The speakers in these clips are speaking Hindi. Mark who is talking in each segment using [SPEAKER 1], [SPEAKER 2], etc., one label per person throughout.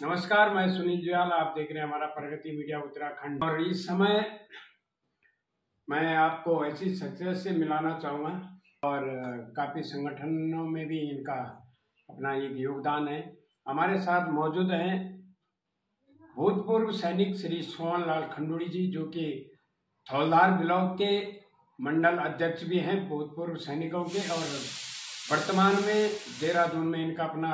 [SPEAKER 1] नमस्कार, मैं सुनील जुयाल। आप देख रहे हैं हमारा प्रगति मीडिया उत्तराखंड। और इस समय मैं आपको ऐसी शख्सियत से मिलाना चाहूँगा और काफ़ी संगठनों में भी इनका अपना एक योगदान है। हमारे साथ मौजूद हैं भूतपूर्व सैनिक श्री सोहन लाल खंडूड़ी जी, जो कि थौलधार ब्लॉक के मंडल अध्यक्ष भी हैं भूतपूर्व सैनिकों के, और वर्तमान में देहरादून में इनका अपना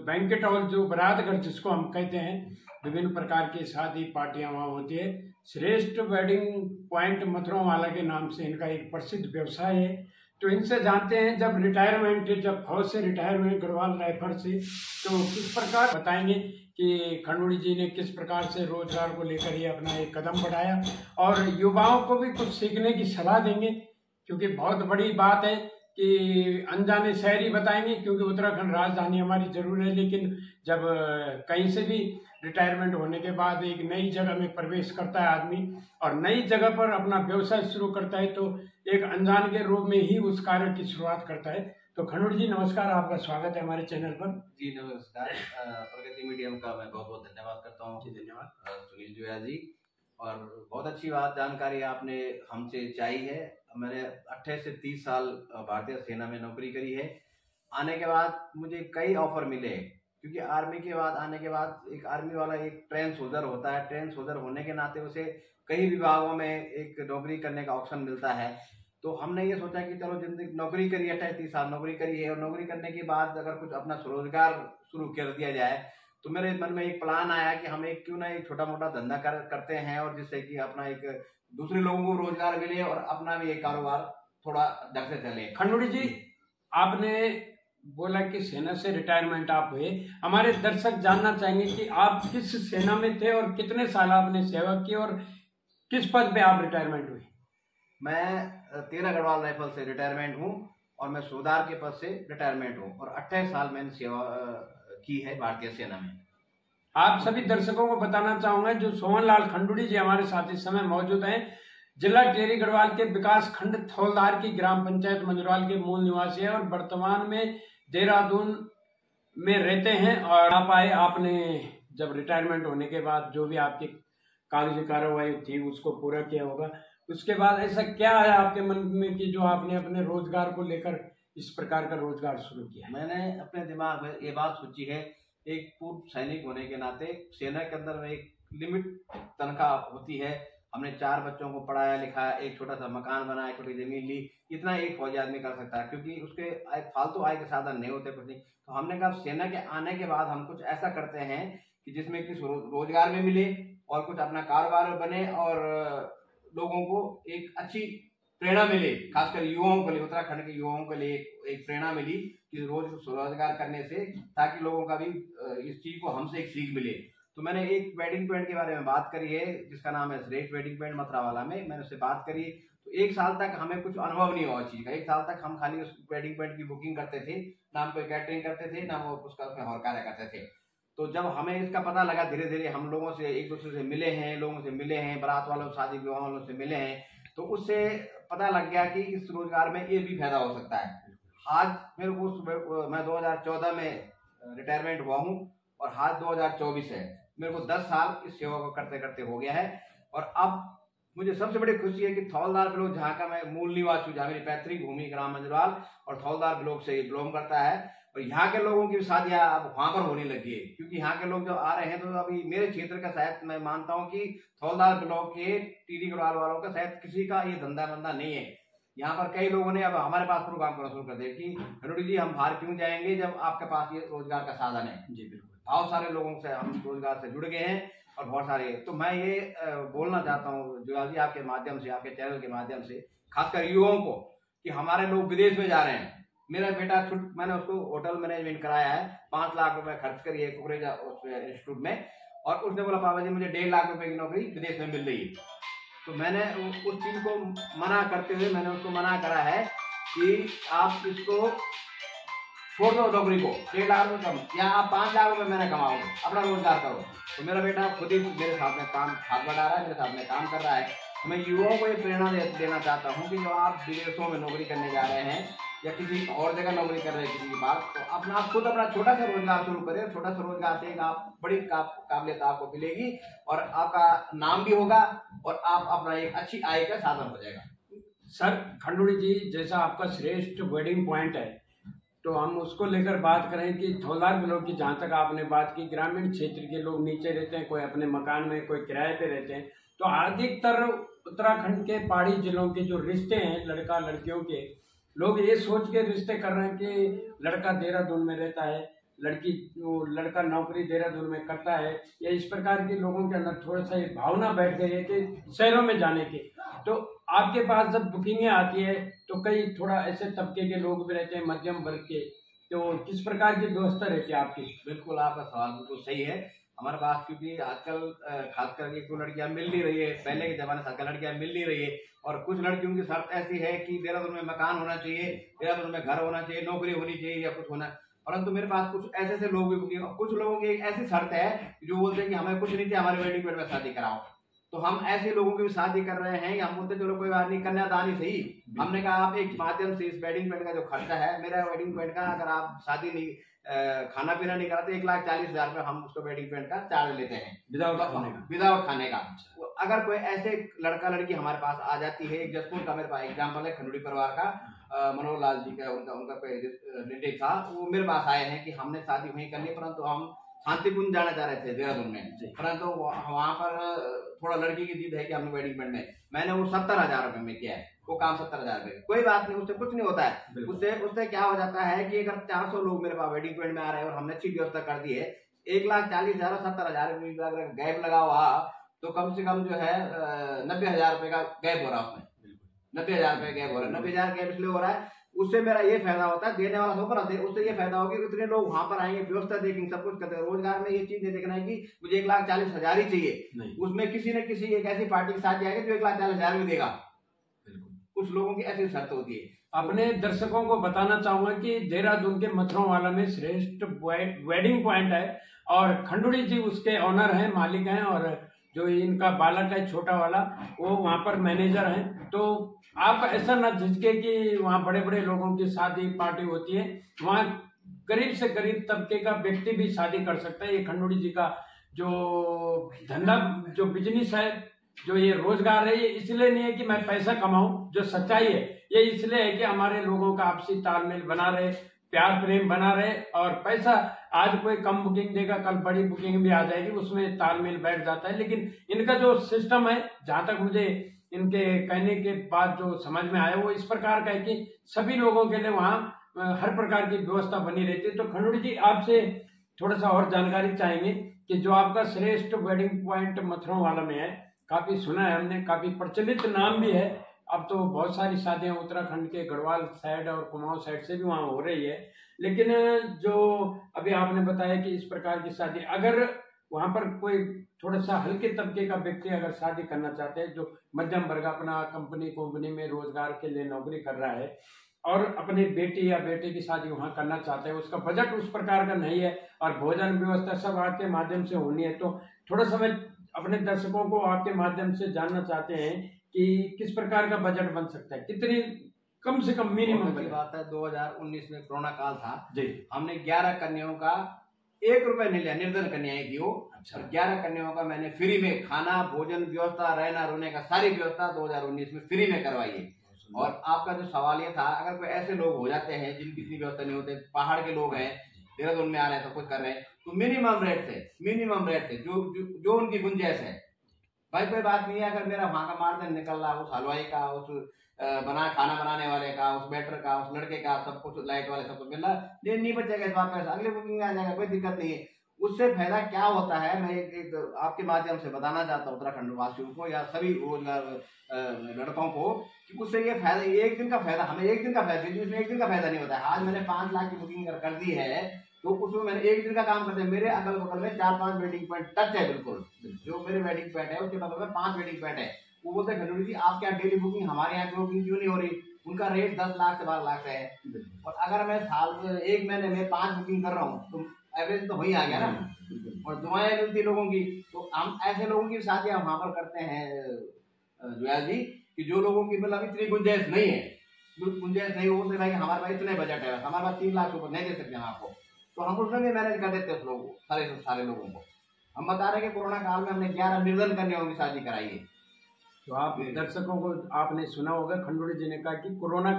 [SPEAKER 1] बैंकेट हॉल, जो बरातगढ़ जिसको हम कहते हैं, विभिन्न प्रकार की शादी पार्टियां वहाँ होती है। श्रेष्ठ वेडिंग पॉइंट मथुरावाला के नाम से इनका एक प्रसिद्ध व्यवसाय है। तो इनसे जानते हैं, जब फौज से रिटायरमेंट गढ़वाल राइफल से, तो किस प्रकार बताएंगे कि खंडूड़ी जी ने किस प्रकार से रोजगार को लेकर ये अपना एक कदम बढ़ाया, और युवाओं को भी कुछ सीखने की सलाह देंगे, क्योंकि बहुत बड़ी बात है कि अनजाने शहरी बताएंगे, क्योंकि उत्तराखंड राजधानी हमारी जरूर है, लेकिन जब कहीं से भी रिटायरमेंट होने के बाद एक नई जगह में प्रवेश करता है आदमी और नई जगह पर अपना व्यवसाय शुरू करता है, तो एक अनजान के रूप में ही उस कार्य की शुरुआत करता है। तो खंडूड़ी जी नमस्कार, आपका स्वागत है हमारे चैनल पर।
[SPEAKER 2] जी नमस्कार। प्रगति मीडियम का मैं बहुत बहुत धन्यवाद करता हूँ।
[SPEAKER 1] जी धन्यवाद
[SPEAKER 2] सुनील जुया जी, और बहुत अच्छी बात जानकारी आपने हमसे चाहिए है। मैंने 28 से 30 साल भारतीय सेना में नौकरी करी है। आने के बाद मुझे कई ऑफर मिले, क्योंकि आर्मी के बाद आने के बाद एक आर्मी वाला एक ट्रेन सोल्जर होता है। ट्रेन सोल्जर होने के नाते उसे कई विभागों में एक नौकरी करने का ऑप्शन मिलता है। तो हमने ये सोचा कि चलो जिंदगी नौकरी करी, 28-30 साल नौकरी करी है, और नौकरी करने के बाद अगर कुछ अपना स्वरोजगार शुरू कर दिया जाए, तो मेरे मन में एक प्लान आया कि हम क्यों ना एक छोटा मोटा धंधा करते हैं, और जिससे कि अपना एक दूसरे लोगों को रोजगार मिले और अपना भी एक कारोबार थोड़ा ढंग से चले।
[SPEAKER 1] खंडूड़ी जी, आपने बोला कि सेना से रिटायरमेंट आप हुए। हमारे दर्शक जानना चाहेंगे कि आप किस सेना में थे और कितने साल आपने सेवा की, और किस पद पे आप रिटायरमेंट हुए?
[SPEAKER 2] मैं 13 गढ़वाल राइफल से रिटायरमेंट हूँ, और मैं सूबेदार के पद से रिटायरमेंट हूँ, और 28 साल मैंने सेवा की है भारतीय सेना में।
[SPEAKER 1] आप सभी दर्शकों को बताना चाहूंगा, जो सोहन लाल खंडूड़ी जी हमारे साथ इस समय मौजूद हैं, जिला टिहरी गढ़वाल के विकास खंड थौलधार की ग्राम पंचायत मंजरवाल के मूल निवासी है, और वर्तमान में देहरादून में रहते हैं। और आप आए, आपने जब रिटायरमेंट होने के बाद जो भी आपकी कागजी कार्रवाई थी उसको पूरा किया होगा। उसके बाद ऐसा क्या है आपके मन में कि जो आपने अपने रोजगार को लेकर इस प्रकार का रोजगार शुरू किया?
[SPEAKER 2] मैंने अपने दिमाग में ये बात सोची है, एक पूर्व सैनिक होने के नाते सेना के अंदर में एक लिमिट तनख्वाह होती है। हमने 4 बच्चों को पढ़ाया लिखाया, एक छोटा सा मकान बनाया, छोटी जमीन ली, इतना एक फौजी आदमी कर सकता है, क्योंकि उसके फालतू आय के साधन नहीं होते कुछ नहीं। तो हमने कहा सेना के आने के बाद हम कुछ ऐसा करते हैं कि जिसमें कि रोजगार में मिले और कुछ अपना कारोबार बने, और लोगों को एक अच्छी प्रेरणा मिले, खासकर युवाओं के लिए, उत्तराखंड के युवाओं के लिए एक प्रेरणा मिली कि रोजगार करने से, ताकि लोगों का भी इस चीज को हमसे एक सीख मिले। तो मैंने एक वेडिंग पॉइंट के बारे में बात करी है, जिसका नाम है श्रेष्ठ वेडिंग पॉइंट मथुरावाला में। मैंने उससे बात करी, तो 1 साल तक हमें कुछ अनुभव नहीं हुआ उस चीज का। 1 साल तक हम खाली उस वेडिंग पॉइंट की बुकिंग करते थे, ना हम कोई कैटरिंग करते थे, ना वो उसका उसमें और कार्य करते थे। तो जब हमें इसका पता लगा, धीरे धीरे हम लोगों से एक दूसरे से मिले हैं, लोगों से मिले हैं, बारात वालों, शादी विवाह वालों से मिले हैं, तो उससे पता लग गया कि इस रोजगार में ये भी फायदा हो सकता है। आज मेरे को मैं 2014 में रिटायरमेंट हुआ हूँ, और आज 2024 है। मेरे को 10 साल इस सेवा को करते करते हो गया है। और अब मुझे सबसे बड़ी खुशी है कि थौलधार ब्लॉक, जहाँ का मैं मूल निवासी हूँ, जहाँ मेरी पैतृक भूमि ग्राम मंजरवाल और थौलधार ब्लॉक से बिलोंग करता है, और यहाँ के लोगों की शादियां अब वहां पर होने लगी है, क्योंकि यहाँ के लोग जो आ रहे हैं, तो अभी मेरे क्षेत्र का शायद मैं मानता हूँ कि थौलधार ब्लॉक के टिहरी गढ़वाल वालों का शायद किसी का ये धंधा बंदा नहीं है। यहाँ पर कई लोगों ने अब हमारे पास प्रोग्राम करना शुरू कर दिया कि खंडूड़ी जी हम बाहर क्यों जाएंगे जब आपके पास ये रोजगार का साधन है।
[SPEAKER 1] जी बिल्कुल,
[SPEAKER 2] बहुत सारे लोगों से हम रोजगार से जुड़ गए हैं, और बहुत सारे। तो मैं ये बोलना चाहता हूँ जुयाल जी, आपके माध्यम से, आपके चैनल के माध्यम से, खासकर युवाओं को, कि हमारे लोग विदेश में जा रहे हैं। मेरा बेटा मैंने उसको होटल मैनेजमेंट कराया है, 5 लाख रुपए खर्च करिए कुकरेजा इंस्टीट्यूट में, और उसने बोला पापा जी मुझे 1.5 लाख रुपए की नौकरी विदेश में मिल रही है। तो मैंने उस चीज को मना करते हुए मैंने उसको मना करा है कि आप इसको छोड़ दो नौकरी को, 1.5 लाख रुपए कम, या आप 5 लाख रुपए मैंने कमाओगे, अपना रोजगार करो। तो मेरा बेटा खुद ही मेरे साथ में काम हाथ बढ़ा रहा है, मेरे साथ में काम कर रहा है। मैं युवाओं को ये प्रेरणा देना चाहता हूँ कि जो आप विदेशों में नौकरी करने जा रहे हैं, या किसी और जगह नौकरी कर रहे हैं किसी के पास, तो आप खुद अपना छोटा सा रोजगार शुरू करें। छोटा सा रोजगार से एक आप बड़ी काबिलियत आपको मिलेगी और आपका नाम भी होगा और आप अपना एक अच्छी आय का साधन हो जाएगा।
[SPEAKER 1] सर खंडूड़ी जी, जैसा आपका श्रेष्ठ वेडिंग पॉइंट है, तो हम उसको लेकर बात करें कि थोलार ब्लॉक की, जहाँ तक आपने बात की, ग्रामीण क्षेत्र के लोग नीचे रहते हैं, कोई अपने मकान में, कोई किराए पे रहते हैं, तो अधिकतर उत्तराखंड के पहाड़ी जिलों के जो रिश्ते हैं लड़का लड़कियों के, लोग ये सोच के रिश्ते कर रहे हैं कि लड़का देहरादून में रहता है, लड़का नौकरी देहरादून में करता है, या इस प्रकार के लोगों के अंदर थोड़ा सा ये भावना बैठ गई है कि शहरों में जाने की। तो आपके पास जब बुकिंगें आती है तो कई थोड़ा ऐसे तबके के लोग भी रहते हैं, मध्यम वर्ग के, तो किस प्रकार की व्यवस्था रहती है आपकी?
[SPEAKER 2] बिल्कुल, आपका सवाल बिल्कुल सही है हमारे पास, क्योंकि आजकल खास करके कोई लड़कियां मिल नहीं रही है, पहले के जमाने से लड़कियां मिल नहीं रही है, और कुछ लड़कियों की शर्त ऐसी है कि देहरादून में मकान होना चाहिए, देहरादून में घर होना चाहिए, नौकरी होनी चाहिए या कुछ होना। परंतु मेरे पास कुछ ऐसे लोग भी, कुछ लोगों की एक ऐसी शर्त है जो बोलते हैं कि हमें कुछ नहीं चाहिए, हमारे वेडिंग पॉइंट में शादी कराओ। तो हम ऐसे लोगों की भी शादी कर रहे हैं। हम बोलते चलो कोई बात नहीं, कन्यादान ही सही। हमने कहा आप एक माध्यम से इस वेडिंग पॉइंट का जो खर्चा है, मेरा वेडिंग पॉइंट का, अगर आप शादी नहीं खाना पीना नहीं कराते, 1,40,000 रुपये हम उसको वेडिंग पॉइंट का चार्ज लेते हैं विदाउट खाने का। अगर कोई ऐसे लड़का लड़की हमारे पास आ जाती है, एक जसपुर का मेरे पास एग्जाम्पल है, खंडूड़ी परिवार का, मनोहर लाल जी का, उनका रिलेटिव था, वो मेरे पास आए हैं कि हमने शादी वहीं करनी, परंतु हम शांतिकुंज जाना चाह रहे थे देहरादून में, परंतु वहाँ पर थोड़ा लड़की की जिद है कि हमने वेडिंग पॉइंट में, मैंने वो 70,000 रुपये में किया है वो काम, 70,000 रुपये। कोई बात नहीं, उससे कुछ नहीं होता है। उससे क्या हो जाता है कि अगर 400 लोग मेरे पास वेडिंग पॉइंट में आ रहे हैं और हमने अच्छी व्यवस्था कर दी है, 1,40,000 और 70,000 गैप लगा हुआ, तो कम से कम जो है 90,000 रुपये का गैप हो रहा है उसमें। 90,000 रुपये गैप हो रहा है। 90,000 गैप इसलिए हो रहा है, उससे मेरा ये फायदा होता है, देने वाला ऊपर आते, उससे ये फायदा होगा कि इतने लोग वहां पर आएंगे, व्यवस्था देखेंगे, सब कुछ करते हैं। रोजगार में ये चीज नहीं देखना है कि मुझे 1,40,000 ही चाहिए, उसमें किसी न किसी एक ऐसी पार्टी के साथ जाएगा जो 1,40,000 भी देगा। कुछ लोगों की ऐसी शर्त होती है।
[SPEAKER 1] अपने दर्शकों को बताना चाहूंगा कि देहरादून के मथुरावाला में श्रेष्ठ वेडिंग पॉइंट है और खंडूड़ी जी उसके ऑनर हैं, मालिक हैं, और जो इनका बालक है छोटा वाला, वो वहाँ पर मैनेजर हैं। तो आप ऐसा न झिझके कि वहाँ बड़े बड़े लोगों की शादी पार्टी होती है, वहाँ गरीब से गरीब तबके का व्यक्ति भी शादी कर सकता है। ये खंडूड़ी जी का जो धंधा, जो बिजनेस है, जो ये रोजगार है, ये इसलिए नहीं है कि मैं पैसा कमाऊं, जो सच्चाई है ये इसलिए है कि हमारे लोगों का आपसी तालमेल बना रहे, प्यार प्रेम बना रहे, और पैसा आज कोई कम बुकिंग देगा, कल बड़ी बुकिंग भी आ जाएगी, उसमें तालमेल बैठ जाता है। लेकिन इनका जो सिस्टम है, जहां तक मुझे इनके कहने के बाद जो समझ में आया, वो इस प्रकार का है कि सभी लोगों के लिए वहाँ हर प्रकार की व्यवस्था बनी रहती है। तो खंडूड़ी जी, आपसे थोड़ा सा और जानकारी चाहेंगे कि जो आपका श्रेष्ठ वेडिंग पॉइंट मथुरावाला में है, काफी सुना है हमने, काफी प्रचलित नाम भी है। अब तो बहुत सारी शादियां उत्तराखंड के गढ़वाल साइड और कुमाऊं साइड से भी वहां हो रही है, लेकिन जो अभी आपने बताया कि इस प्रकार की शादी, अगर वहां पर कोई थोड़ा सा हल्के तबके का व्यक्ति अगर शादी करना चाहते हैं, जो मध्यम वर्ग अपना कंपनी में रोजगार के लिए नौकरी कर रहा है और अपनी बेटी या बेटे की शादी वहां करना चाहते हैं, उसका बजट उस प्रकार का नहीं है और भोजन व्यवस्था सब आपके माध्यम से होनी है, तो थोड़ा समय अपने दर्शकों को आपके माध्यम से जानना चाहते हैं कि किस प्रकार का बजट बन सकता है, कितनी कम से कम मिनिमम
[SPEAKER 2] बात है। 2019 में कोरोना काल था
[SPEAKER 1] जी,
[SPEAKER 2] हमने 11 कन्याओं का 1 रुपए नहीं लिया, निर्धन कन्याएं थी वो। अच्छा। 11 कन्याओं का मैंने फ्री में खाना भोजन व्यवस्था, रहना रोने का सारी व्यवस्था 2019 में फ्री में करवाई है। और आपका जो सवाल ये था, अगर कोई ऐसे लोग हो जाते हैं जिनकी इतनी व्यवस्था नहीं होते, पहाड़ के लोग हैं, देहरादून में आ रहे हैं, सब कुछ कर रहे हैं, तो मिनिमम रेट थे जो उनकी गुंजाइश है। भाई कोई बात नहीं है, अगर मेरा वहां का मार्जिन निकल रहा, उस हलवाई का, उस खाना बनाने वाले का, उस वेटर का, उस लड़के का, सब कुछ लाइट वाले सब कुछ मिल रहा, नहीं बचेगा इस बात पैसा, अगले बुकिंग आ जाएगा, कोई दिक्कत नहीं है। उससे फायदा क्या होता है, मैं एक आपके माध्यम से बताना चाहता हूँ उत्तराखंड वासियों को या सभी लड़कों को, कि उससे ये फायदा, एक दिन का फायदा, हमें एक दिन का फायदा, जिसमें एक दिन का फायदा नहीं होता है। आज मैंने 5 लाख की बुकिंग कर दी है, तो उसमें मैंने एक दिन का काम करते हैं। मेरे अगल बगल में 4-5 वेडिंग पॉइंट टच है, बिल्कुल जो मेरे वेडिंग पॉइंट है उसके बगल में 5 वेडिंग पॉइंट है। वो बोलते हैं खंडूड़ी जी आप क्या डेली बुकिंग हमारे यहाँ बुकिंग क्यों नहीं हो रही? उनका रेट 10 लाख से 12 लाख है, और अगर मैं साल से 1 महीने में 5 बुकिंग कर रहा हूँ तो एवरेज तो वही आ गया ना, और दुआएं मिलती लोगों की। तो हम ऐसे लोगों की शादियां वहां पर करते हैं जुएल जी, कि जो लोगों की मतलब इतनी गुंजाइश नहीं है, गुंजाइश नहीं होती भाई हमारे पास इतने बजट है, हमारे पास 3 लाख रुपये नहीं दे सकते हम आपको, तो हम उसमें भी मैनेज कर देते हैं उस लोगों को, सारे लोगों को। हम बता रहे हैं कि कोरोना काल में हमने 11 निर्धन कन्याओं की शादी कराई है।
[SPEAKER 1] तो आप दर्शकों को आपने सुना होगा खंडूड़ी जी ने कहा कि कोरोना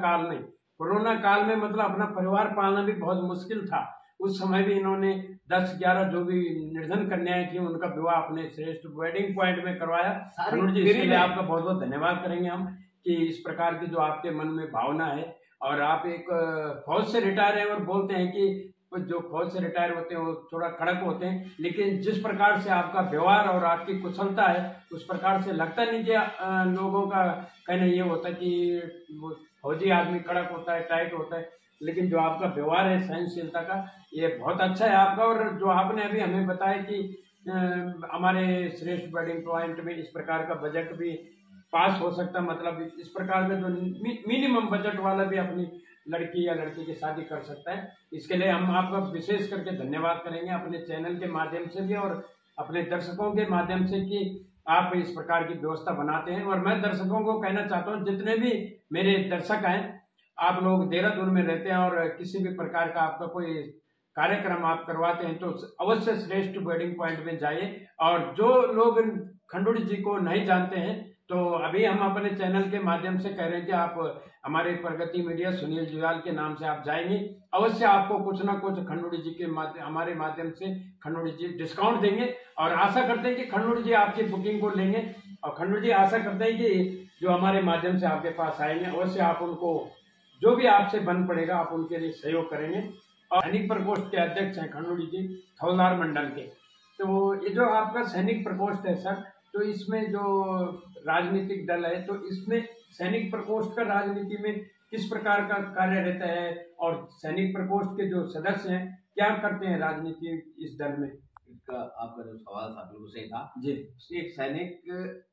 [SPEAKER 1] काल में मतलब अपना परिवार पालना भी बहुत मुश्किल था। उस समय भी इन्होंने 10-11 जो भी निर्धन कन्याएं थी उनका विवाह अपने श्रेष्ठ वेडिंग पॉइंट में करवाया। खंडूड़ी जी इसके लिए आपका बहुत बहुत धन्यवाद करेंगे हम कि इस प्रकार की जो आपके मन में भावना है, और आप एक फौज से रिटायर हैं और बोलते हैं कि जो फौज से रिटायर होते हैं वो थोड़ा कड़क होते हैं, लेकिन जिस प्रकार से आपका व्यवहार और आपकी कुशलता है उस प्रकार से लगता नहीं कि लोगों का कहना ये होता है कि फौजी आदमी कड़क होता है, टाइट होता है, लेकिन जो आपका व्यवहार है सहनशीलता का, ये बहुत अच्छा है आपका। और जो आपने अभी हमें बताया कि हमारे श्रेष्ठ वेडिंग पॉइंट में इस प्रकार का बजट भी पास हो सकता, मतलब इस प्रकार का जो मिनिमम बजट वाला भी अपनी लड़की या लड़के की शादी कर सकता है। इसके लिए हम आपका विशेष करके धन्यवाद करेंगे अपने चैनल के माध्यम से भी और अपने दर्शकों के माध्यम से कि आप इस प्रकार की व्यवस्था बनाते हैं। और मैं दर्शकों को कहना चाहता हूं, जितने भी मेरे दर्शक हैं, आप लोग देहरादून में रहते हैं और किसी भी प्रकार का आपका कोई कार्यक्रम आप करवाते हैं तो अवश्य श्रेष्ठ वेडिंग पॉइंट में जाइए। और जो लोग खंडूड़ी जी को नहीं जानते हैं तो अभी हम अपने चैनल के माध्यम से कह रहे हैं कि आप हमारे प्रगति मीडिया सुनील जुयाल के नाम से आप जाएंगे, अवश्य आपको कुछ ना कुछ खंडूड़ी जी के हमारे माध्यम से खंडूड़ी जी डिस्काउंट देंगे। और आशा करते हैं कि खंडूड़ी जी आपकी बुकिंग को लेंगे और खंडूड़ी जी आशा करते हैं कि जो हमारे माध्यम से आपके पास आएंगे अवश्य आप उनको जो भी आपसे बन पड़ेगा आप उनके लिए सहयोग करेंगे। और सैनिक प्रकोष्ठ के अध्यक्ष हैं खंडूड़ी जी थौलदार मंडल के। तो ये जो आपका सैनिक प्रकोष्ठ है सर, तो इसमें जो राजनीतिक दल है तो इसमें सैनिक प्रकोष्ठ का राजनीति में किस प्रकार का कार्य रहता है और सैनिक प्रकोष्ठ के जो सदस्य हैं क्या करते हैं राजनीति इस दल में?
[SPEAKER 2] इसका आपका जो सवाल था बिल्कुल सही था
[SPEAKER 1] जी।
[SPEAKER 2] एक सैनिक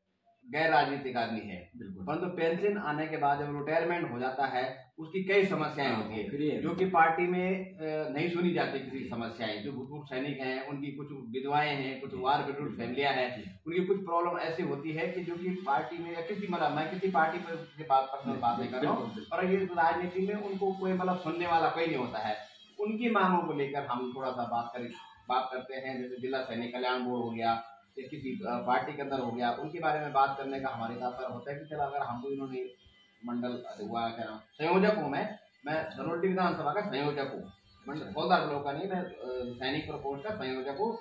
[SPEAKER 2] गैर राजनीतिक आदमी है बिल्कुल, परंतु पेंशन आने के बाद जब रिटायरमेंट हो जाता है उसकी कई समस्याएं होती है जो कि पार्टी में नहीं सुनी जाती। किसी समस्याएं जो भूतपूर्व सैनिक हैं उनकी कुछ विधवाएं हैं, कुछ वार विधुर फैमिलियां हैं, उनकी कुछ प्रॉब्लम ऐसी होती है कि जो कि पार्टी में या किसी मतलब मैं किसी पार्टी पर बात नहीं कर रहा हूँ, और ये राजनीति में उनको कोई मतलब सुनने वाला कोई नहीं होता है। उनकी मांगों को लेकर हम थोड़ा सा बात करते हैं। जैसे जिला सैनिक कल्याण बोर्ड हो गया या किसी पार्टी के अंदर हो गया, उनके बारे में बात करने का हमारे तात्पर्य होता है कि चलो अगर हमको इन्होंने मंडल हुआ कह रहा हूँ संयोजक हूँ, मैं धनोल्टी विधानसभा का संयोजक हूँ, मंडल फौजदार ब्लॉक का नहीं, मैं सैनिक प्रकोष्ठ का संयोजक हूँ,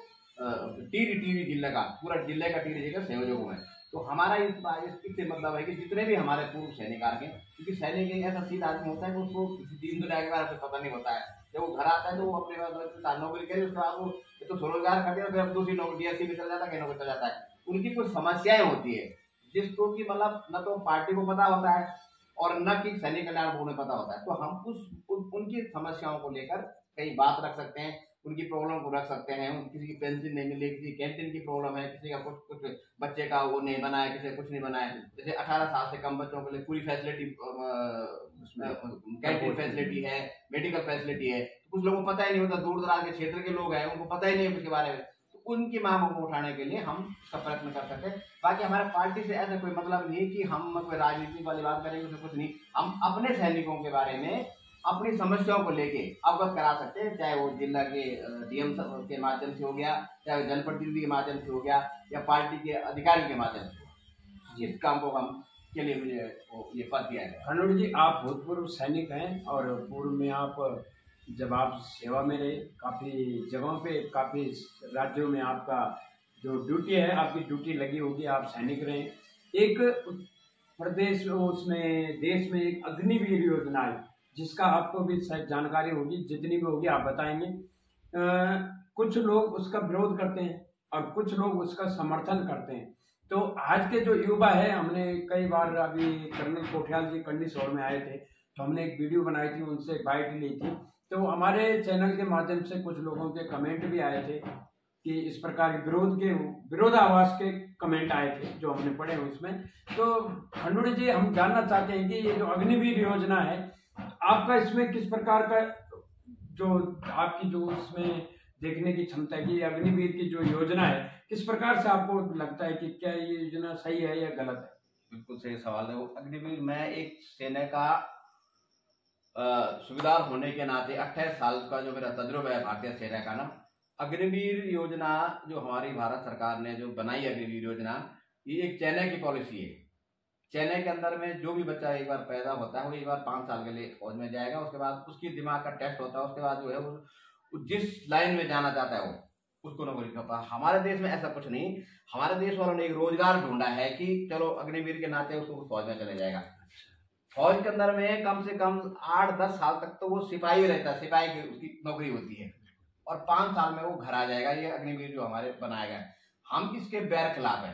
[SPEAKER 2] टीवी जिले का पूरा जिले का टीवी जिले का संयोजक हूँ मैं। तो हमारा इससे मतलब है कि जितने भी हमारे पूर्व सैनिक आ गए, क्योंकि सैनिक एक ऐसा सीधा आदमी होता है कि उसको किसी दिन दुनिया के बारे में पता नहीं होता है। जब वो घर आता है तो वो अपने नौकरी करे, उसके बाद वो तो स्वरोजगार कर दिया, फिर दूसरी नौकरी डीएससी में चल जाता है, कहीं नौकरी चल जाता है। उनकी कुछ समस्याएं होती है जिसको कि मतलब न तो पार्टी को पता होता है और न कि सैनिक कल्याण बोर्ड में पता होता है। तो हम उनकी समस्याओं को लेकर कई बात रख सकते हैं, उनकी प्रॉब्लम को रख सकते हैं। किसी की पेंशन नहीं मिली, किसी कैंटीन की प्रॉब्लम है, किसी का कुछ बच्चे का वो नहीं बनाया, किसी का कुछ नहीं बनाया। जैसे 18 साल से कम बच्चों के लिए पूरी फैसिलिटी, कैंटीन फैसिलिटी है, मेडिकल फैसिलिटी है, कुछ लोगों को पता ही नहीं होता। दूर दराज के क्षेत्र के लोग हैं उनको पता ही नहीं है उसके बारे में। तो उनकी मांगों को उठाने के लिए हम इसका प्रयत्न कर सकते हैं। बाकी हमारे पार्टी से ऐसा कोई मतलब नहीं कि हम कोई राजनीति वाली बात करेंगे, उसमें कुछ नहीं। हम अपने सैनिकों के बारे में अपनी समस्याओं को लेके अवगत करा सकते हैं, चाहे वो जिला के डीएम के माध्यम से हो गया, चाहे वो जनप्रतिनिधि के माध्यम से हो गया, या पार्टी के अधिकारी के माध्यम से। जिस काम को हम के लिए मुझे ये पद दिया है।
[SPEAKER 1] खंडूड़ी जी, आप भूतपूर्व सैनिक हैं और पूर्व में आप जब आप सेवा में रहे, काफ़ी जगहों पे, काफ़ी राज्यों में आपका जो ड्यूटी है, आपकी ड्यूटी लगी होगी, आप सैनिक रहे। एक प्रदेश उसमें देश में एक अग्निवीर योजना है जिसका आपको भी शायद जानकारी होगी, जितनी भी होगी आप बताएंगे। कुछ लोग उसका विरोध करते हैं और कुछ लोग उसका समर्थन करते हैं। तो आज के जो युवा है, हमने कई बार अभी कर्नल कोठियाल जी कंडीशोर में आए थे तो हमने एक वीडियो बनाई थी, उनसे बाइट ली थी। तो हमारे चैनल के माध्यम से कुछ लोगों के कमेंट भी आए थे कि इस प्रकार के विरोधाभास के कमेंट आए थे जो हमने पढ़े उसमें। तो खंडूड़ी जी, हम जानना चाहते हैं कि ये जो अग्निवीर योजना है, आपका इसमें किस प्रकार का जो आपकी जो उसमें देखने की क्षमता है कि अग्निवीर की जो योजना है किस प्रकार से आपको लगता है कि क्या ये योजना सही है या गलत है?
[SPEAKER 2] बिल्कुल सही सवाल है वो। अग्निवीर, मैं एक सेना का सूबेदार होने के नाते 28 साल का जो मेरा तजुर्बा है भारतीय सेना का ना, अग्निवीर योजना जो हमारी भारत सरकार ने जो बनाई अग्निवीर योजना, ये एक चेन्नई की पॉलिसी है। चेन्नई के अंदर में जो भी बच्चा एक बार पैदा होता है वो एक बार 5 साल के लिए फौज में जाएगा, उसके बाद उसकी दिमाग का टेस्ट होता है, उसके बाद जो है वो जिस लाइन में जाना चाहता है वो उसको नौकरी करता है। हमारे देश में ऐसा कुछ नहीं, हमारे देश वालों ने एक रोजगार ढूंढा है कि चलो अग्निवीर के नाते उसको फौज में चले जाएगा। फौज के अंदर में कम से कम 8-10 साल तक तो वो सिपाही रहता है, सिपाही की उसकी नौकरी होती है, और 5 साल में वो घर आ जाएगा। ये अग्निवीर जो हमारे बनाया गया है, हम इसके बैर खिलाफ है।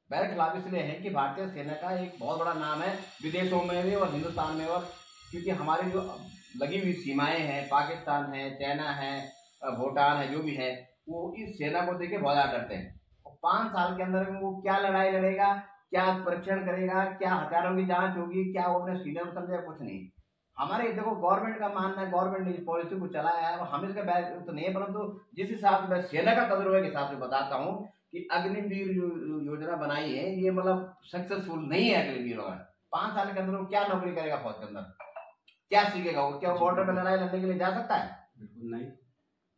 [SPEAKER 2] बैर खिलाफ इसलिए है कि भारतीय सेना का एक बहुत बड़ा नाम है विदेशों में भी और हिंदुस्तान में, और क्योंकि हमारी जो लगी हुई सीमाएं हैं, पाकिस्तान है, चाइना है, भूटान है, जो भी है, वो इस सेना को देख के बहुत ज्यादा डरते हैं। और 5 साल के अंदर में वो क्या लड़ाई लड़ेगा, क्या परीक्षण करेगा, क्या हथियारों की जांच होगी, क्या वो अपने सीनियर को समझेगा, कुछ नहीं। हमारे देखो गवर्नमेंट का मानना है, गवर्नमेंट ने इस पॉलिसी को चलाया है, हम इसका बैर तो नहीं है, परंतु जिस हिसाब से मैं सेना का तजुर्बे के हिसाब से बताता हूँ कि अग्निवीर योजना बनाई है, ये मतलब सक्सेसफुल नहीं है। अग्निवीर 5 साल के अंदर वो क्या नौकरी करेगा फौज के अंदर, क्या सीखेगा वो? क्या बॉर्डर में लड़ाई लड़ने के लिए जा सकता है?
[SPEAKER 1] बिल्कुल नहीं,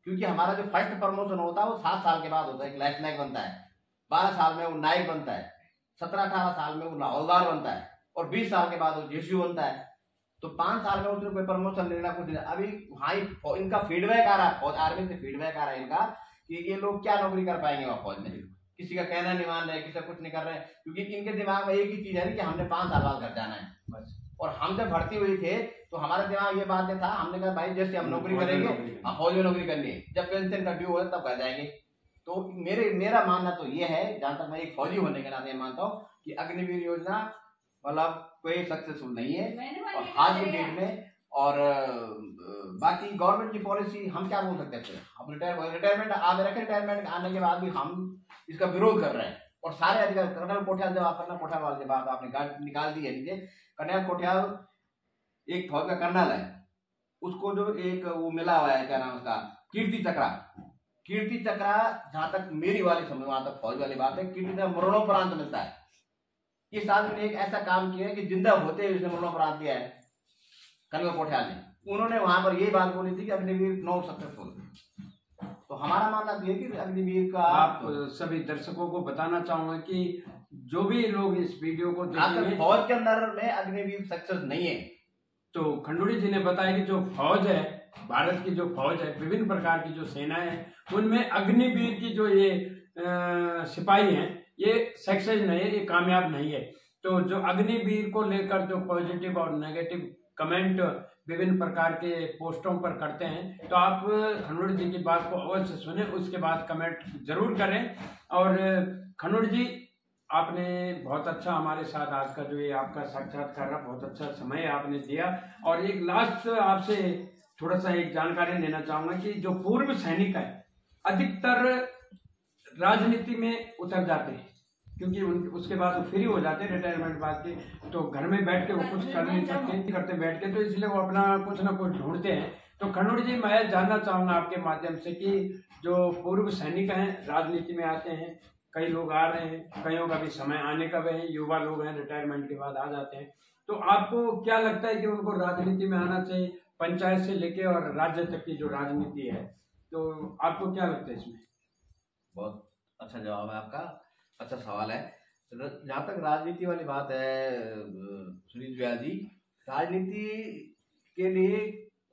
[SPEAKER 2] क्योंकि हमारा जो फर्स्ट प्रमोशन होता है वो 7 साल के बाद होता है, एक लेफ्टिनेंट बनता है, 12 साल में वो नायक बनता है, 17-18 साल में वो हवलदार बनता है, और 20 साल के बाद वो जेसीओ बनता है। तो 5 साल में उसने कोई प्रमोशन लेना कुछ नहीं। अभी हाँ इनका फीडबैक आ रहा है, फौज आर्मी से फीडबैक आ रहा है इनका कि ये लोग क्या नौकरी कर पाएंगे वहाँ फौज में। किसी का कहना नहीं मान रहे, किसी का कुछ नहीं कर रहे, क्योंकि इनके दिमाग में एक ही चीज है कि हमने 5 साल बाद घर जाना है बस। और हम जब भर्ती हुए थे तो हमारे दिमाग ये बात था, हमने कहा भाई जैसे हम नौकरी करेंगे, हम फौज में नौकरी करनी है, जब पेंशन का ड्यू हो तब घर जाएंगे। तो मेरा मानना तो ये है, जहां तक मैं एक फौजी होने के नाते मानता हूँ कि अग्निवीर योजना मतलब कोई सक्सेसफुल नहीं है और आज की डेट में। और बाकी गवर्नमेंट की पॉलिसी हम क्या बोल सकते हैं, हम रिटायरमेंट आगे रखे, रिटायरमेंट आने के बाद भी हम इसका विरोध कर रहे हैं। और सारे अधिकारी, कर्नल कोठियाल, जब आप कर्नल कोठियाल वाली बात आपने निकाल दी है नीचे, कर्नल कोठियाल एक फौज का कर्नल है, उसको जो एक वो मिला हुआ है, क्या नाम उसका, कीर्ति चक्रा। कीर्ति चक्रा जहां तक मेरी वाली समझ, वहां तक फौज वाली बात है, कीर्ति चक्रा मरणोपरांत मिलता है। इस आदमी ने एक ऐसा काम किया है कि जिंदा होते हुए उसने मरणोपरांत दिया है कर्नल कोठियाल ने। उन्होंने वहां पर यही बात बोली थी कि अग्निवीर नॉट सक्सेसफुल। तो हमारा मानना ये है कि अग्निवीर का
[SPEAKER 1] आप सभी दर्शकों को बताना चाहूंगा कि जो भी लोग इस वीडियो को देखेंगे,
[SPEAKER 2] फौज के अंदर में अग्निवीर सक्सेस नहीं है।
[SPEAKER 1] तो खंडूड़ी जी ने बताया कि जो फौज है, भारत की जो फौज है, विभिन्न प्रकार की जो सेनाएं हैं, उनमें अग्निवीर की जो ये सिपाही हैं, ये सक्सेस नहीं है, ये कामयाब नहीं है। तो जो अग्निवीर को लेकर जो पॉजिटिव और नेगेटिव कमेंट विभिन्न प्रकार के पोस्टों पर करते हैं, तो आप खंडूड़ी जी की बात को अवश्य सुने, उसके बाद कमेंट जरूर करें। और खंडूड़ी जी, आपने बहुत अच्छा हमारे साथ आज का जो ये आपका साक्षात्कार रहा, बहुत अच्छा समय आपने दिया। और एक लास्ट आपसे थोड़ा सा एक जानकारी लेना चाहूंगा कि जो पूर्व सैनिक है अधिकतर राजनीति में उतर जाते हैं, क्योंकि उसके बाद वो फ्री हो जाते हैं रिटायरमेंट बाद के, तो घर में बैठ के वो कुछ कर नहीं सकते करते बैठ के, तो इसलिए वो अपना कुछ ना कुछ ढूंढते हैं। तो खंडूड़ी जी, मैं जानना चाहूंगा आपके माध्यम से कि जो पूर्व सैनिक हैं राजनीति में आते हैं, कई लोग आ रहे हैं, कईयों का भी समय आने का है, युवा लोग हैं रिटायरमेंट के बाद आ जाते हैं, तो आपको क्या लगता है कि उनको राजनीति में आना चाहिए, पंचायत से लेके और राज्य तक की जो राजनीति है, तो आपको क्या लगता है इसमें?
[SPEAKER 2] बहुत अच्छा जवाब है आपका, अच्छा सवाल है। जहाँ तक राजनीति वाली बात है सुनील व्यास जी, राजनीति के लिए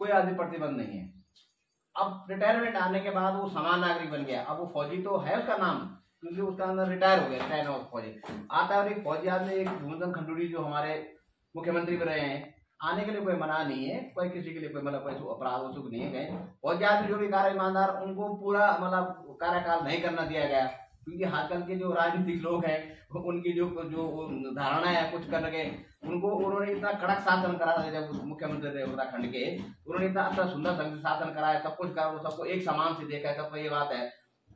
[SPEAKER 2] कोई आदमी प्रतिबंध नहीं है। अब रिटायरमेंट आने के बाद वो समान नागरिक बन गया, अब वो फौजी तो है उसका नाम, क्योंकि उसका अंदर रिटायर हो गया, रिटायर हो फौजी आता है। और एक फौजी आदमी, एक भूमधन खंडूड़ी जो हमारे मुख्यमंत्री बन रहे हैं, आने के लिए कोई मना नहीं है, कोई किसी के लिए कोई मतलब कोई अपराध हो चुक नहीं है गए। फौजी आदमी जो भी कार्य ईमानदार, उनको पूरा मतलब कार्यकाल नहीं करना दिया गया, क्योंकि आजकल के जो राजनीतिक लोग हैं उनकी जो धारणा है कुछ करने के, उन्होंने इतना कड़क शासन करा था जब मुख्यमंत्री थे उत्तराखंड के, उन्होंने इतना अच्छा सुंदर शासन कराया, सब कुछ करा, सबको एक समान से देखा है, सबको ये बात है।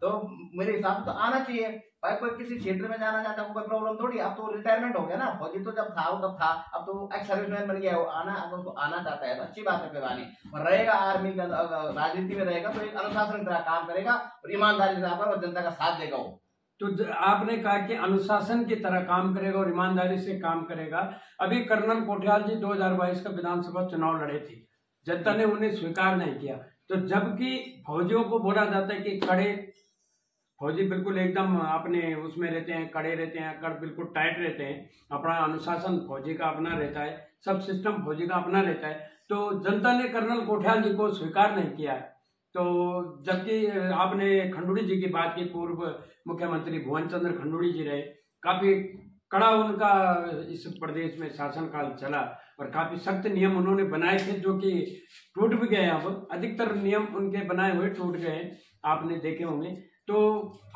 [SPEAKER 2] तो मेरे हिसाब से तो आना चाहिए भाई, कोई किसी क्षेत्र में जाना चाहता है कोई प्रॉब्लम थोड़ी। अब तो रिटायरमेंट हो गया ना, फौजी तो जब था वो तब था, अब तो एक्स सर्विसमैन बन गया, वो अगर तो आना चाहता है तो अच्छी बात है, कोई बात नहीं। और रहेगा आर्मी का, राजनीति में रहेगा तो एक अनुशासन की तरह काम करेगा और ईमानदारी से और जनता का साथ देगा वो।
[SPEAKER 1] तो आपने कहा कि अनुशासन की तरह काम करेगा और ईमानदारी से काम करेगा। अभी कर्नल कोठियाल जी 2022 का विधानसभा चुनाव लड़े थे, जनता ने उन्हें स्वीकार नहीं किया। तो जबकि फौजियों को बोला जाता है कि कड़े फौजी बिल्कुल एकदम अपने उसमें रहते हैं, कड़े रहते हैं, कड़ बिल्कुल टाइट रहते हैं, अपना अनुशासन फौजी का अपना रहता है, सब सिस्टम फौजी का अपना रहता है। तो जनता ने कर्नल कोठियाल जी को स्वीकार नहीं किया। तो जबकि आपने खंडूड़ी जी की बात की, पूर्व मुख्यमंत्री भुवन चंद्र खंडूड़ी जी रहे, काफी कड़ा उनका इस प्रदेश में शासनकाल चला और काफी सख्त नियम उन्होंने बनाए थे, जो कि टूट भी गए। अब अधिकतर नियम उनके बनाए हुए टूट गए, आपने देखे होंगे। तो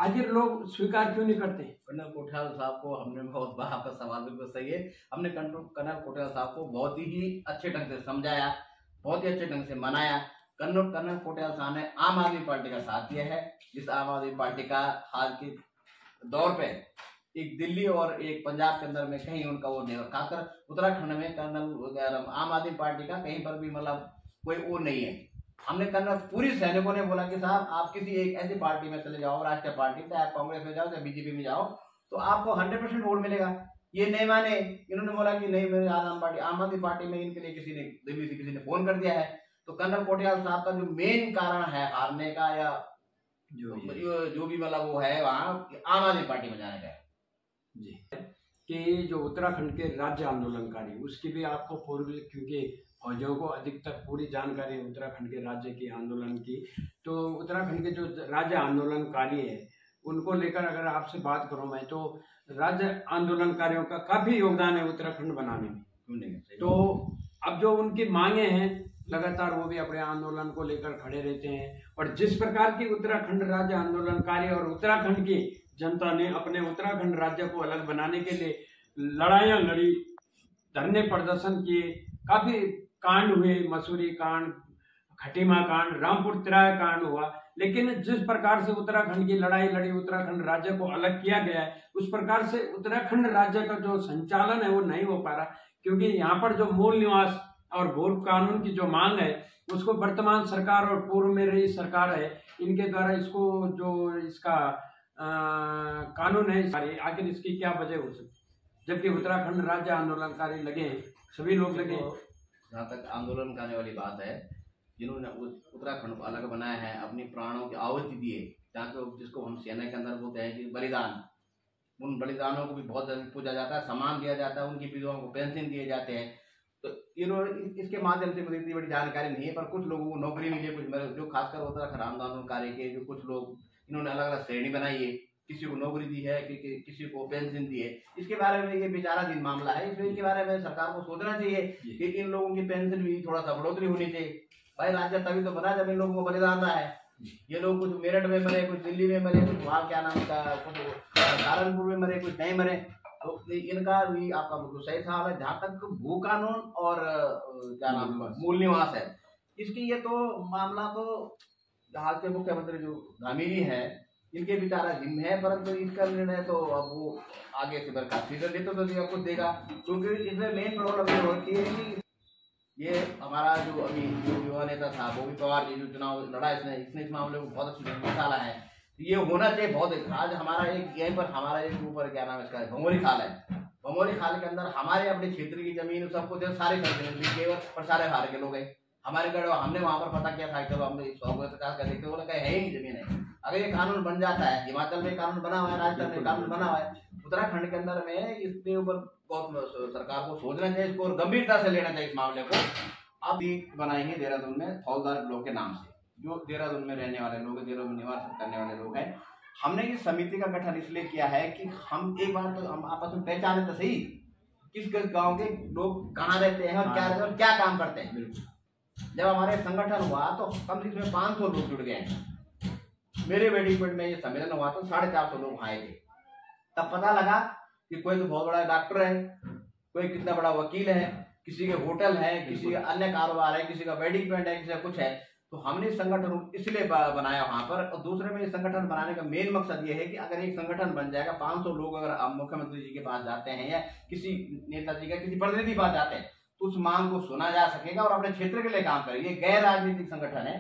[SPEAKER 1] आखिर लोग स्वीकार क्यों नहीं करते?
[SPEAKER 2] कर्नल कोठियाल साहब को हमने बहुत बार, आपका सवाल बिल्कुल सही है, हमने कर्नल कोठियाल साहब को बहुत ही अच्छे ढंग से समझाया, बहुत ही अच्छे ढंग से मनाया। कर्नल कोठियाल साहब ने आम आदमी पार्टी का साथ दिया है, जिस आम आदमी पार्टी का हाल के दौर पे एक दिल्ली और एक पंजाब के अंदर में कहीं उनका वो नहीं, खासकर उत्तराखंड में कर्नल आम आदमी पार्टी का कहीं पर भी मतलब कोई वो नहीं है। हमने कर्नल पूरी सैनिकों ने बोला कि साहब आप किसी एक ऐसी पार्टी में चले जाओ, राष्ट्रीय पार्टी, चाहे आप कांग्रेस में जाओ चाहे बीजेपी में जाओ, तो आपको 100% वोट मिलेगा। ये नहीं माने, इन्होंने बोला कि नहीं मेरे आम आदमी पार्टी में इनके लिए किसी ने दिल्ली से किसी ने फोन कर दिया है। तो कर्नल कोठियाल साहब का जो मेन कारण है हारने का या जो भी मतलब वो है वहाँ आम आदमी पार्टी में जाने का है
[SPEAKER 1] जी, कि जो उत्तराखंड के राज्य आंदोलनकारी, उसकी भी आपको पूर्व, क्योंकि फौजियों को अधिकतर पूरी जानकारी है उत्तराखंड के राज्य के आंदोलन की, तो उत्तराखंड के जो राज्य आंदोलनकारी है उनको लेकर अगर आपसे बात करूं मैं, तो राज्य आंदोलनकारियों का काफी योगदान है उत्तराखंड बनाने में। तो अब जो उनकी मांगे हैं लगातार, वो भी अपने आंदोलन को लेकर खड़े रहते हैं। और जिस प्रकार की उत्तराखंड राज्य आंदोलनकारी और उत्तराखंड की जनता ने अपने उत्तराखंड राज्य को अलग बनाने के लिए लड़ाइयां लड़ी, धरने प्रदर्शन किए, काफी कांड हुए, मसूरी कांड, खटीमा कांड, रामपुर तिराया कांड हुआ, लेकिन जिस प्रकार से उत्तराखंड की लड़ाई लड़ी, उत्तराखंड राज्य को अलग किया गया है, उस प्रकार से उत्तराखंड राज्य का जो संचालन है वो नहीं हो पा रहा, क्योंकि यहाँ पर जो मूल निवास और भू कानून की जो मांग है, उसको वर्तमान सरकार और पूर्व में रही सरकार है, इनके द्वारा इसको जो इसका कानून है, आखिर इसकी क्या वजह हो सकती, जबकि उत्तराखंड राज्य आंदोलनकारी लगे, सभी लोग लगे।
[SPEAKER 2] जहाँ तक आंदोलन करने वाली बात है, जिन्होंने उत्तराखंड को अलग बनाया है, अपनी प्राणों की आहुति दिए, जहाँ को जिसको हम सेना के अंदर बोलते हैं कि बलिदान, उन बलिदानों को भी बहुत जल्दी पूजा जाता है, सम्मान दिया जाता है, उनकी विधवाओं को पेंशन दिए जाते हैं। तो इन्होंने इसके माध्यम से मुझे इतनी बड़ी जानकारी नहीं है, पर कुछ लोगों को नौकरी मिली है, कुछ जो खासकर उत्तराखंड आंदोलनकारी के जो कुछ लोग, इन्होंने अलग अलग श्रेणी बनाई है, किसी को नौकरी दी है, किसी को पेंशन दी है। इसके बारे में ये विचाराधीन मामला है, इसलिए इसके बारे में सरकार को सोचना चाहिए कि इन लोगों की पेंशन भी थोड़ा सा बढ़ोतरी होनी चाहिए। भाई राज्य तभी तो बना जब इन लोगों को बलिदान रहा है। ये लोग कुछ मेरठ में मरे, कुछ दिल्ली में मरे, कुछ वहाँ क्या नाम का, कुछ सहारनपुर में मरे, कुछ नहीं मरे। तो इनका भी आपका बिल्कुल सही सवाल है। जहाँ तक भू कानून और क्या नाम मूल निवास है, इसकी ये तो मामला तो हाल के मुख्यमंत्री जो धामीजी है, इनके विचाराधीन है, परंतु इसका निर्णय तो अब वो आगे से बरकरार देते तो कुछ देगा, क्योंकि इसमें मेन प्रॉब्लम ये होती है कि ये हमारा जो अभी जो युवा नेता था वो भी पवार जी, जो चुनाव लड़ा इसने इस मामले को बहुत अच्छी ढंग से डाला है। ये होना चाहिए बहुत। आज हमारा एक यहीं पर हमारा एक ऊपर क्या नाम इसका भमोरी खाल है, भमोरी खाल के अंदर हमारे अपने क्षेत्र की जमीन सबको सारे केवल प्रसारे हार के लोग हैं हमारे गढ़। हमने वहां पर पता किया था, चलो हमने देखते बोला कहीं है ही नहीं जमीन है। अगर ये कानून बन जाता है, हिमाचल में कानून बना हुआ है, राजस्थान में कानून बना हुआ है, उत्तराखंड के अंदर में इसके ऊपर बहुत सरकार को सोचना चाहिए, इसको गंभीरता से लेना चाहिए इस मामले को। अब बनाएंगे देहरादून में फौजदार ब्लॉक के नाम से, जो देहरादून में रहने वाले लोग, देहरादून में निवास करने वाले लोग हैं। हमने इस समिति का गठन इसलिए किया है कि हम एक बार तो हम आपस में पहचाने तो सही किस गाँव के लोग कहाँ रहते हैं और क्या काम करते हैं। जब हमारे संगठन हुआ तो कम से कम 500 लोग जुड़ गए। मेरे वेडिंग में ये सम्मेलन हुआ तो 450 लोग आए थे। तब पता लगा कि कोई तो बहुत बड़ा डॉक्टर है, कोई कितना बड़ा वकील है, किसी के होटल है, किसी का अन्य कारोबार है, किसी का वेडिंग बैंड है, किसी का कुछ है। तो हमने संगठन इसलिए बनाया वहां पर। और दूसरे में संगठन बनाने का मेन मकसद ये है कि अगर एक संगठन बन जाएगा, 500 लोग अगर आप मुख्यमंत्री जी के पास जाते हैं या किसी नेताजी का किसी प्रतिनिधि के पास जाते हैं तो उस मांग को सुना जा सकेगा और अपने क्षेत्र के लिए काम करेंगे। ये गैर राजनीतिक संगठन है,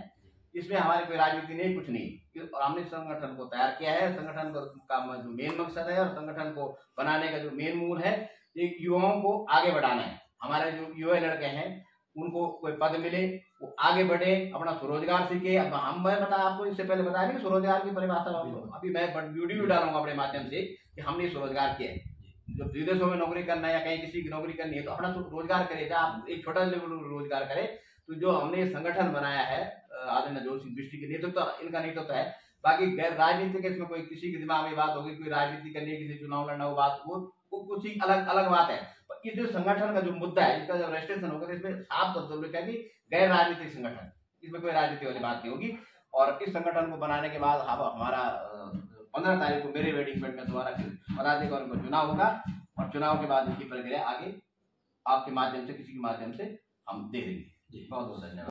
[SPEAKER 2] इसमें हमारी कोई राजनीति नहीं, कुछ नहीं। और हमने संगठन को तैयार किया है। संगठन का जो मेन मकसद है और संगठन को बनाने का जो मेन मूल है, एक युवाओं को आगे बढ़ाना है। हमारे जो युवा लड़के हैं उनको कोई पद मिले, वो आगे बढ़े, अपना स्वरोजगार सीखे। अब मैं बता आपको इससे पहले बताया कि स्वरोजगार की परिभाषा अभी मैं वीडियो डालूंगा अपने माध्यम से कि हमने स्वरोजगार किया है। जो विदेशों में नौकरी करना है या कहीं किसी की नौकरी करनी है तो अपना रोजगार करे, आप एक छोटा लेवल रोजगार करे। तो जो हमने संगठन बनाया है आदरणीय नवजोत सिंह बिष्ट के नेतृत्व, इनका नेतृत्व है। बाकी गैर राजनीतिक इसमें कोई किसी के दिमाग में बात होगी, कोई राजनीति करनी है, किसी चुनाव लड़ना, वो बात वो कुछ ही अलग बात है। इस जो संगठन का जो मुद्दा है, इसका जब रजिस्ट्रेशन होगा तो इसमें साफ तौर पर कि गैर राजनीतिक संगठन, इसमें कोई राजनीति वाली बात नहीं होगी। और इस संगठन को बनाने के बाद हमारा 15 तारीख को मेरे वेडिंग में दोबारा पदाधिकारियों का चुनाव होगा और चुनाव के बाद इसकी प्रक्रिया आगे आपके माध्यम से, किसी के माध्यम से हम दे देंगे। बहुत बहुत धन्यवाद।